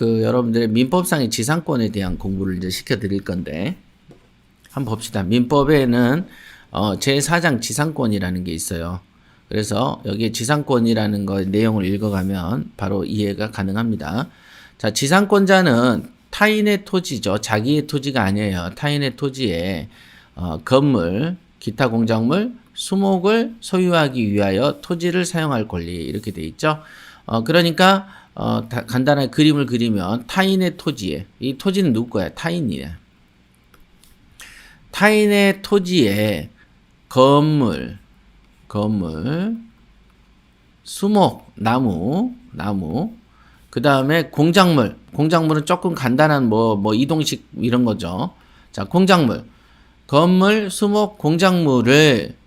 여러분들의 민법상의 지상권에 대한 공부를 이제 시켜드릴 건데, 한번 봅시다. 민법에는 제4장 지상권이라는 게 있어요. 그래서 여기에 지상권이라는 거 내용을 읽어가면 바로 이해가 가능합니다. 자, 지상권자는 타인의 토지죠. 자기의 토지가 아니에요. 타인의 토지에 건물, 기타 공작물, 수목을 소유하기 위하여 토지를 사용할 권리 이렇게 돼 있죠. 그러니까 간단하게 그림을 그리면 타인의 토지에, 이 토지는 누구 거야? 타인이야. 타인의 토지에 건물, 수목, 나무, 그 다음에 공작물은 조금 간단한 이동식 이런 거죠. 자, 공작물, 건물, 수목, 공작물을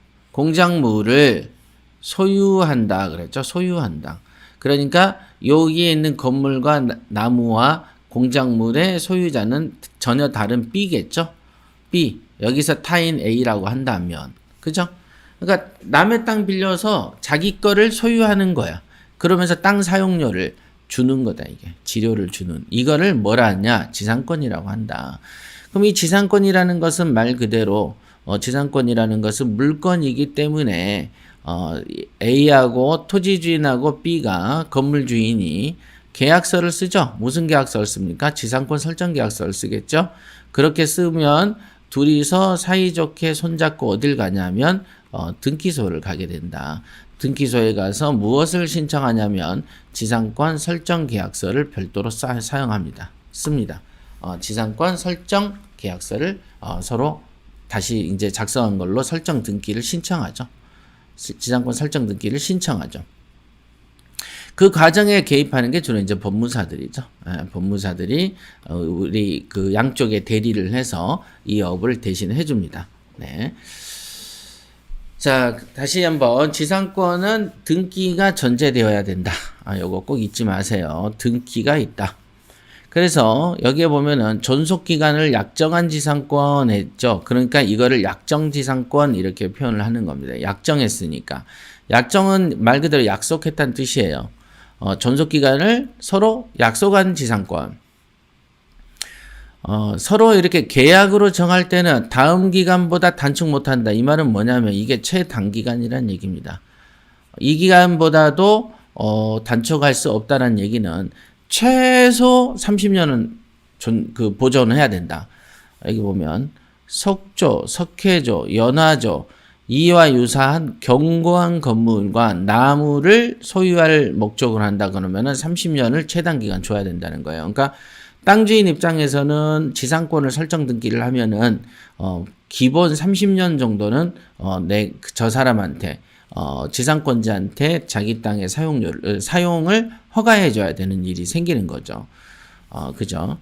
소유한다 그랬죠. 소유한다. 그러니까 여기에 있는 건물과 나무와 공작물의 소유자는 전혀 다른 B겠죠. B. 여기서 타인 A라고 한다면. 그죠? 그러니까 남의 땅 빌려서 자기 거를 소유하는 거야. 그러면서 땅 사용료를 주는 거다, 이게. 지료를 주는. 이거를 뭐라 하냐? 지상권이라고 한다. 그럼 이 지상권이라는 것은 말 그대로 지상권이라는 것은 물건이기 때문에 A하고 토지 주인하고 B가 건물 주인이 계약서를 쓰죠. 무슨 계약서를 씁니까? 지상권 설정 계약서를 쓰겠죠. 그렇게 쓰면 둘이서 사이좋게 손잡고 어딜 가냐면 등기소를 가게 된다. 등기소에 가서 무엇을 신청하냐면 지상권 설정 계약서를 별도로 사용합니다. 씁니다. 지상권 설정 계약서를 서로 다시 이제 작성한 걸로 설정 등기를 신청하죠. 지상권 설정 등기를 신청하죠. 그 과정에 개입하는 게 주로 이제 법무사들이죠. 법무사들이 우리 그 양쪽에 대리를 해서 이 업을 대신해 줍니다. 네. 자, 다시 한번 지상권은 등기가 전제되어야 된다. 요거 꼭 잊지 마세요. 등기가 있다. 그래서 여기에 보면은 존속기간을 약정한 지상권 했죠. 그러니까 이거를 약정지상권 이렇게 표현을 하는 겁니다. 약정했으니까. 약정은 말 그대로 약속했다는 뜻이에요. 존속기간을 서로 약속한 지상권. 서로 이렇게 계약으로 정할 때는 다음 기간보다 단축 못한다. 이 말은 뭐냐면 이게 최단기간이라는 얘기입니다. 이 기간보다도 단축할 수 없다는 얘기는 최소 30년은 보존을 해야 된다. 여기 보면 석조, 석회조, 연화조, 이와 유사한 견고한 건물과 나무를 소유할 목적으로 한다 그러면은 30년을 최단기간 줘야 된다는 거예요. 그러니까 땅 주인 입장에서는 지상권을 설정 등기를 하면은 기본 30년 정도는 저 사람한테 지상권자한테 자기 땅의 사용을 허가해 줘야 되는 일이 생기는 거죠. 그죠?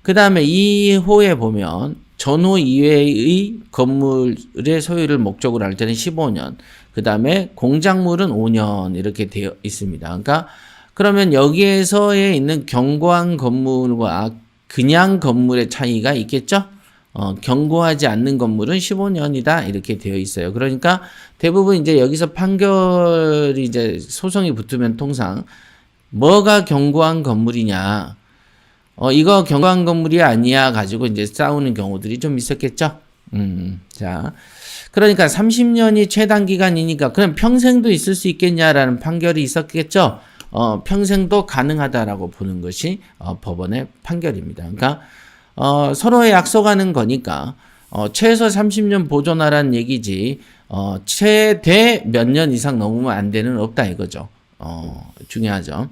그 다음에 이 호에 보면 전후 이외의 건물의 소유를 목적으로 할 때는 15년, 그 다음에 공작물은 5년 이렇게 되어 있습니다. 그러니까 그러면 여기에서에 있는 견고한 건물과 그냥 건물의 차이가 있겠죠? 견고하지 않는 건물은 15년이다 이렇게 되어 있어요. 그러니까 대부분 이제 여기서 판결이 이제 소송이 붙으면 통상 뭐가 견고한 건물이냐, 이거 견고한 건물이 아니야 가지고 이제 싸우는 경우들이 좀 있었겠죠. 자, 그러니까 30년이 최단기간이니까 그럼 평생도 있을 수 있겠냐라는 판결이 있었겠죠. 평생도 가능하다라고 보는 것이 법원의 판결입니다. 그러니까 서로의 약속하는 거니까 최소 30년 보존하라는 얘기지 최대 몇 년 이상 넘으면 안 되는 없다 이거죠. 중요하죠.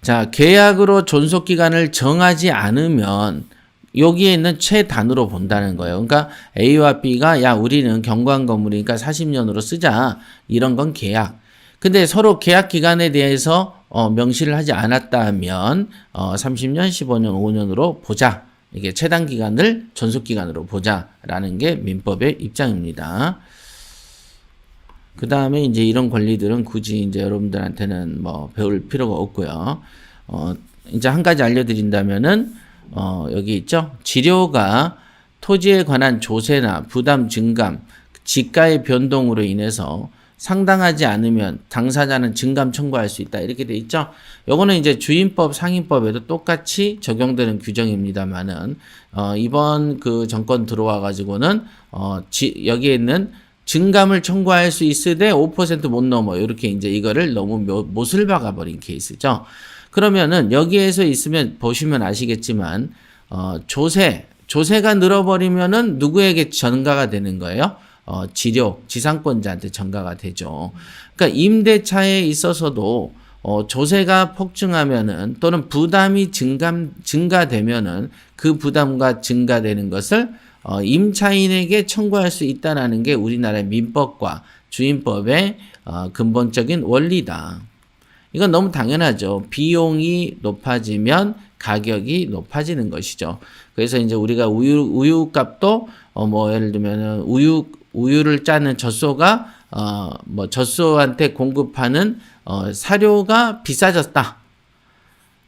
자, 계약으로 존속기간을 정하지 않으면 여기에 있는 최단으로 본다는 거예요. 그러니까 A와 B가 야 우리는 견고한 건물이니까 40년으로 쓰자. 이런 건 계약. 근데 서로 계약 기간에 대해서 명시를 하지 않았다면 30년, 15년, 5년으로 보자. 이게 최단 기간을 존속 기간으로 보자라는 게 민법의 입장입니다. 그 다음에 이제 이런 권리들은 굳이 이제 여러분들한테는 배울 필요가 없고요. 이제 한 가지 알려드린다면은 여기 있죠. 지료가 토지에 관한 조세나 부담 증감, 지가의 변동으로 인해서 상당하지 않으면 당사자는 증감 청구할 수 있다. 이렇게 돼 있죠. 요거는 이제 주임법, 상임법에도 똑같이 적용되는 규정입니다만은, 이번 그 정권 들어와 가지고는, 여기에 있는 증감을 청구할 수 있으되 5%못 넘어. 이렇게 이제 이거를 너무 못을 박아버린 케이스죠. 그러면은 여기에서 있으면 보시면 아시겠지만, 조세가 늘어버리면은 누구에게 전가가 되는 거예요? 지상권자한테 전가가 되죠. 그러니까 임대차에 있어서도 조세가 폭증하면은 또는 부담이 증가되면은 그 부담과 증가되는 것을 임차인에게 청구할 수 있다라는 게 우리나라의 민법과 주임법의 근본적인 원리다. 이건 너무 당연하죠. 비용이 높아지면 가격이 높아지는 것이죠. 그래서 이제 우리가 우유값도 예를 들면은 우유를 짜는 젖소가 젖소한테 공급하는 사료가 비싸졌다.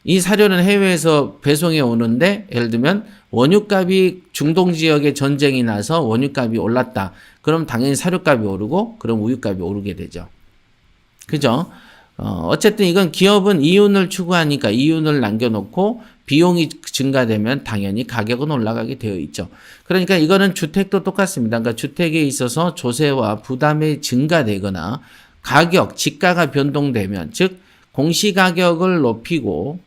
이 사료는 해외에서 배송해 오는데 예를 들면 원유값이 중동 지역에 전쟁이 나서 원유값이 올랐다. 그럼 당연히 사료값이 오르고 그럼 우유값이 오르게 되죠. 그죠? 어쨌든 이건 기업은 이윤을 추구하니까 이윤을 남겨놓고 비용이 증가되면 당연히 가격은 올라가게 되어 있죠. 그러니까 이거는 주택도 똑같습니다. 그러니까 주택에 있어서 조세와 부담이 증가되거나 가격, 지가가 변동되면, 즉 공시가격을 높이고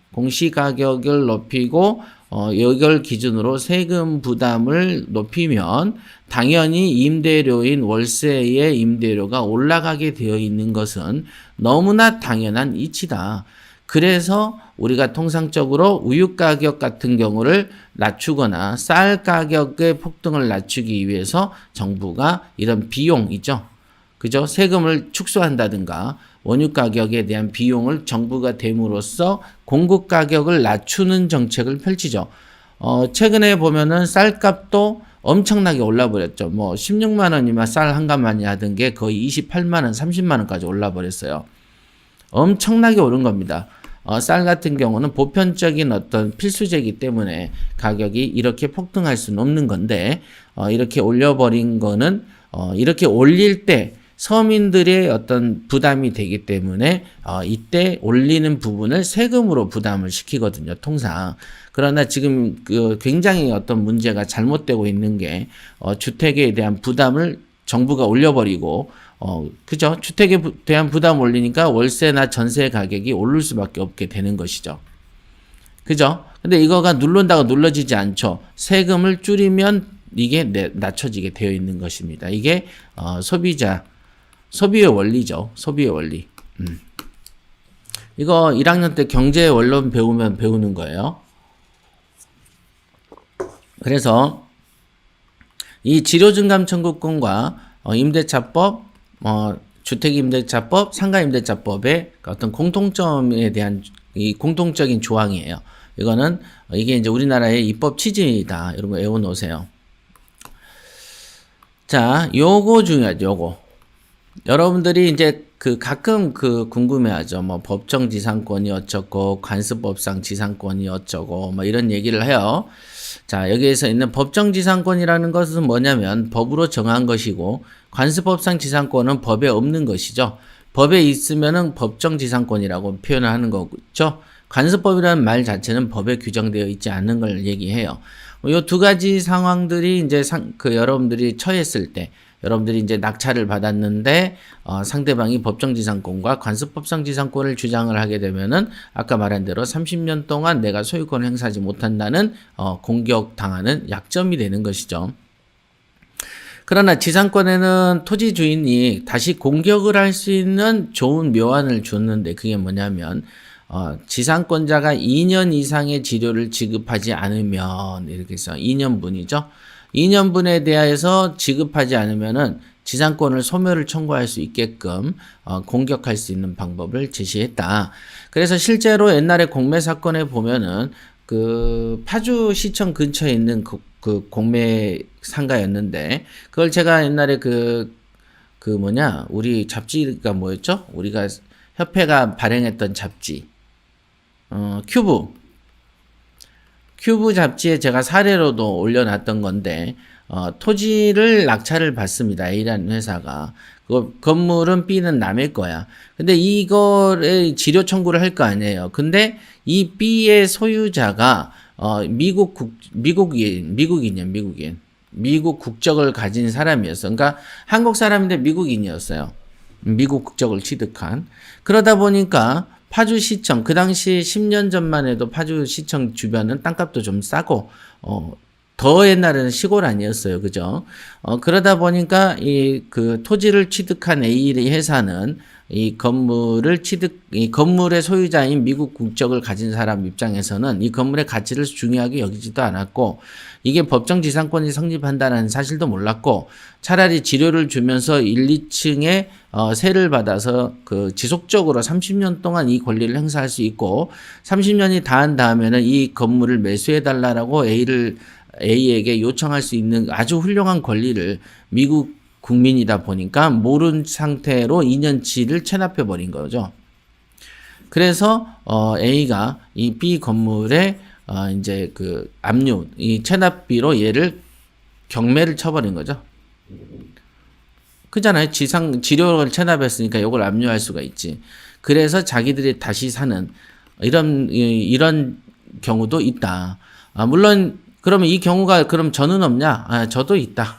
이걸 기준으로 세금 부담을 높이면 당연히 임대료인 월세의 임대료가 올라가게 되어 있는 것은 너무나 당연한 이치다. 그래서 우리가 통상적으로 우유 가격 같은 경우를 낮추거나 쌀 가격의 폭등을 낮추기 위해서 정부가 이런 비용이죠. 그죠? 세금을 축소한다든가 원유 가격에 대한 비용을 정부가 댐으로써 공급 가격을 낮추는 정책을 펼치죠. 최근에 보면은 쌀값도 엄청나게 올라버렸죠. 16만 원이면 쌀 한 가마니 하던 게 거의 28만 원, 30만 원까지 올라버렸어요. 엄청나게 오른 겁니다. 쌀 같은 경우는 보편적인 어떤 필수제이기 때문에 가격이 이렇게 폭등할 수는 없는 건데, 이렇게 올려버린 거는, 이렇게 올릴 때 서민들의 어떤 부담이 되기 때문에, 이때 올리는 부분을 세금으로 부담을 시키거든요, 통상. 그러나 지금 굉장히 어떤 문제가 잘못되고 있는 게, 주택에 대한 부담을 정부가 올려버리고, 그죠? 주택에 대한 부담 올리니까 월세나 전세 가격이 오를 수밖에 없게 되는 것이죠. 그죠? 근데 이거가 누른다고 눌러지지 않죠. 세금을 줄이면 이게 낮춰지게 되어 있는 것입니다. 이게, 소비의 원리죠. 소비의 원리. 이거 1학년 때 경제 원론 배우면 배우는 거예요. 그래서 이 지료증감 청구권과 임대차법, 주택임대차법, 상가임대차법의 어떤 공통점에 대한 이 공통적인 조항이에요. 이게 이제 우리나라의 입법 취지이다. 이런 거 외워놓으세요. 자, 요거 중요하죠. 요거. 여러분들이 이제 가끔 궁금해하죠. 법정지상권이 어쩌고, 관습법상 지상권이 어쩌고, 이런 얘기를 해요. 자, 여기에서 있는 법정지상권이라는 것은 뭐냐면 법으로 정한 것이고, 관습법상 지상권은 법에 없는 것이죠. 법에 있으면은 법정지상권이라고 표현을 하는 거죠. 관습법이라는 말 자체는 법에 규정되어 있지 않는 걸 얘기해요. 요 두 가지 상황들이 이제 여러분들이 처했을 때, 여러분들이 이제 낙찰을 받았는데 상대방이 법정지상권과 관습법상 지상권을 주장을 하게 되면은 아까 말한 대로 30년 동안 내가 소유권을 행사하지 못한다는 공격당하는 약점이 되는 것이죠. 그러나 지상권에는 토지 주인이 다시 공격을 할 수 있는 좋은 묘안을 줬는데 그게 뭐냐면 지상권자가 2년 이상의 지료를 지급하지 않으면 이렇게 해서 2년분이죠. 2년분에 대해서 지급하지 않으면은 지상권을 소멸을 청구할 수 있게끔 공격할 수 있는 방법을 제시했다. 그래서 실제로 옛날에 공매 사건에 보면은 파주시청 근처에 있는 그 공매 상가였는데 그걸 제가 옛날에 우리 잡지가 뭐였죠? 우리가 협회가 발행했던 잡지 큐브 큐브 잡지에 제가 사례로도 올려놨던 건데 토지를 낙찰을 받습니다. A라는 회사가. 그 건물은 B는 남의 거야. 근데 이거를 지료 청구를 할 거 아니에요. 근데 이 B의 소유자가 미국인. 미국 국적을 가진 사람이었어. 그러니까 한국 사람인데 미국인이었어요. 미국 국적을 취득한. 그러다 보니까 파주시청, 그 당시 10년 전만 해도 파주시청 주변은 땅값도 좀 싸고, 더 옛날에는 시골 아니었어요. 그죠? 그러다 보니까 그 토지를 취득한 A 회사는 이 건물의 소유자인 미국 국적을 가진 사람 입장에서는 이 건물의 가치를 중요하게 여기지도 않았고, 이게 법정 지상권이 성립한다는 사실도 몰랐고, 차라리 지료를 주면서 1, 2층에 세를 받아서 그 지속적으로 30년 동안 이 권리를 행사할 수 있고, 30년이 다한 다음에는 이 건물을 매수해달라고 A에게 요청할 수 있는 아주 훌륭한 권리를 미국 국민이다 보니까 모른 상태로 2년치를 체납해 버린 거죠. 그래서 A가 이 B 건물에 이제 그 압류, 이 체납비로 얘를 경매를 쳐버린 거죠. 그잖아요. 지료를 체납했으니까 이걸 압류할 수가 있지. 그래서 자기들이 다시 사는 이런 경우도 있다. 물론 그러면 이 경우가 그럼 저는 없냐? 저도 있다.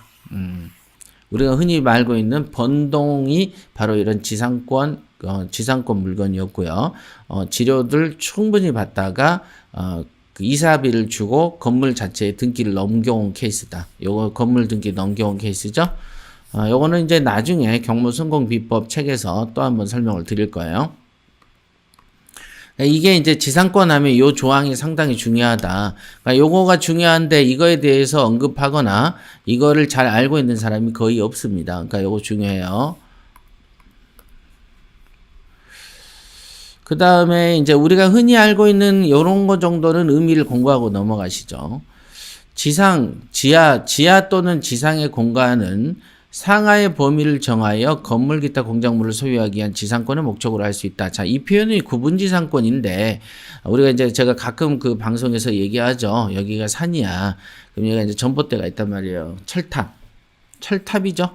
우리가 흔히 알고 있는 번동이 바로 이런 지상권 물건이었고요. 지료들 충분히 받다가 그 이사비를 주고 건물 자체의 등기를 넘겨온 케이스다. 요거 건물 등기 넘겨온 케이스죠. 요거는 이제 나중에 경무순공비법 책에서 또 한번 설명을 드릴 거예요. 이게 이제 지상권 하면 요 조항이 상당히 중요하다. 그러니까 요거가 중요한데 이거에 대해서 언급하거나 이거를 잘 알고 있는 사람이 거의 없습니다. 그러니까 요거 중요해요. 그 다음에 이제 우리가 흔히 알고 있는 요런 거 정도는 의미를 공부하고 넘어가시죠. 지하 또는 지상의 공간은 상하의 범위를 정하여 건물 기타 공작물을 소유하기 위한 지상권을 목적으로 할 수 있다. 자, 이 표현이 구분지상권인데 우리가 이제 제가 가끔 그 방송에서 얘기하죠. 여기가 산이야. 그럼 여기가 이제 전봇대가 있단 말이에요. 철탑이죠.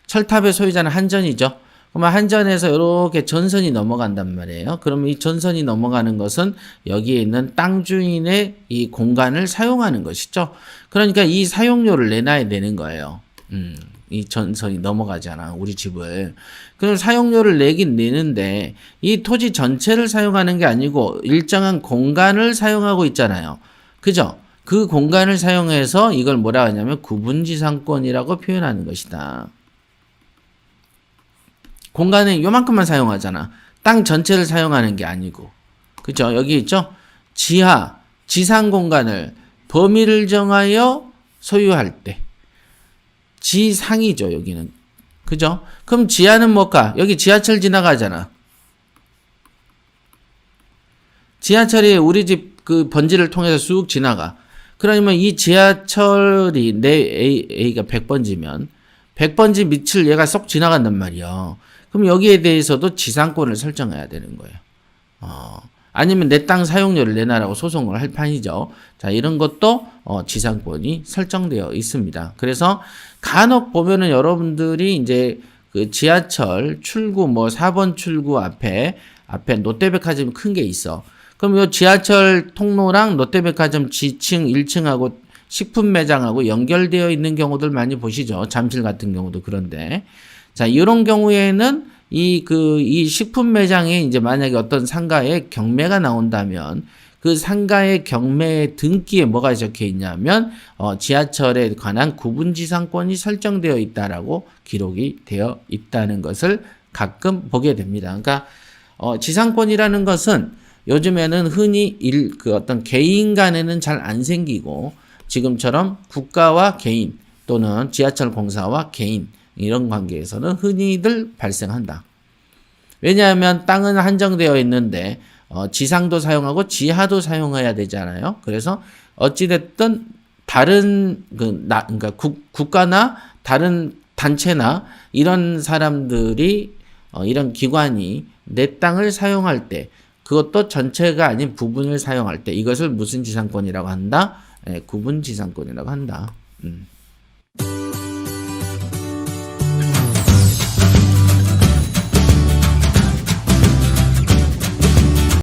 철탑의 소유자는 한전이죠. 그러면 한전에서 이렇게 전선이 넘어간단 말이에요. 그러면 이 전선이 넘어가는 것은 여기에 있는 땅 주인의 이 공간을 사용하는 것이죠. 그러니까 이 사용료를 내놔야 되는 거예요. 이 전선이 넘어가잖아, 우리 집을. 그럼 사용료를 내긴 내는데 이 토지 전체를 사용하는 게 아니고 일정한 공간을 사용하고 있잖아요. 그죠? 그 공간을 사용해서 이걸 뭐라 하냐면 구분지상권이라고 표현하는 것이다. 공간은 요만큼만 사용하잖아. 땅 전체를 사용하는 게 아니고. 그죠? 여기 있죠? 지상 공간을 범위를 정하여 소유할 때. 지상이죠, 여기는. 그죠? 그럼 지하는 뭘까? 여기 지하철 지나가잖아. 지하철이 우리 집 그 번지를 통해서 쑥 지나가. 그러면 이 지하철이 내 A가 100번지면 100번지 밑을 얘가 쏙 지나간단 말이야. 그럼 여기에 대해서도 지상권을 설정해야 되는 거예요. 아니면 내 땅 사용료를 내놔라고 소송을 할 판이죠. 자, 이런 것도 지상권이 설정되어 있습니다. 그래서 간혹 보면은 여러분들이 이제 그 지하철 출구 4번 출구 앞에 롯데백화점이 큰 게 있어. 그럼 요 지하철 통로랑 롯데백화점 지층 1층하고 식품 매장하고 연결되어 있는 경우들 많이 보시죠. 잠실 같은 경우도 그런데. 자, 이런 경우에는 이 식품 매장에 이제 만약에 어떤 상가에 경매가 나온다면 그 상가의 경매 등기에 뭐가 적혀 있냐면 지하철에 관한 구분지상권이 설정되어 있다라고 기록이 되어 있다는 것을 가끔 보게 됩니다. 그러니까 지상권이라는 것은 요즘에는 흔히 어떤 개인 간에는 잘 안 생기고 지금처럼 국가와 개인 또는 지하철 공사와 개인 이런 관계에서는 흔히들 발생한다. 왜냐하면 땅은 한정되어 있는데 지상도 사용하고 지하도 사용해야 되잖아요. 그래서 어찌됐든 다른 그러니까 국가나 다른 단체나 이런 사람들이 이런 기관이 내 땅을 사용할 때 그것도 전체가 아닌 부분을 사용할 때 이것을 무슨 지상권이라고 한다? 예, 구분 지상권이라고 한다.